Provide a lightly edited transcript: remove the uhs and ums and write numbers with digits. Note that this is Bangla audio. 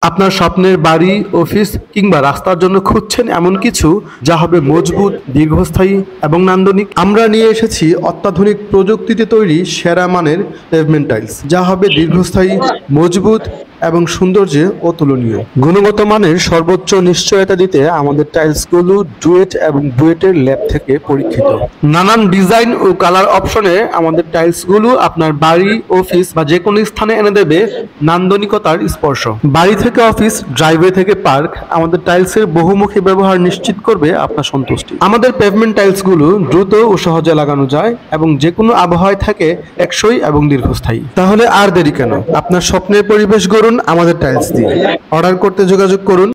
আপনার স্বপ্নের বাড়ি, অফিস কিংবা রাস্তার জন্য খুঁজছেন এমন কিছু যা হবে মজবুত, দীর্ঘস্থায়ী এবং নান্দনিক? আমরা নিয়ে এসেছি অত্যাধুনিক প্রযুক্তিতে তৈরি সেরা মানের পেভমেন্ট টাইলস, যা হবে দীর্ঘস্থায়ী, মজবুত এবং সৌন্দর্যে অতুলনীয়। গুণগত মানের সর্বোচ্চ নিশ্চয়তা দিতে আমাদের টাইলসগুলো ডুয়েট এবং বুয়েটের ল্যাব থেকে পরীক্ষিত। নানান ডিজাইন ও কালার অপশনে আমাদের টাইলসগুলো আপনার বাড়ি, অফিস বা যে কোনো স্থানে এনে দেবে নান্দনিকতার স্পর্শ। বাড়ি থেকে অফিস, ড্রাইভওয়ে থেকে পার্ক, আমাদের টাইলসের বহুমুখী ব্যবহার নিশ্চিত করবে আপনার সন্তুষ্টি। আমাদের পেভমেন্ট টাইলসগুলো দ্রুত ও সহজে লাগানো যায় এবং যে কোনো আবহাওয়ায় থাকে টেকসই এবং দীর্ঘস্থায়ী। তাহলে আর দেরি কেন? আপনার স্বপ্নের পরিবেশ গড়ুন আমাদের টাইলস দিয়ে। অর্ডার করতে যোগাযোগ করুন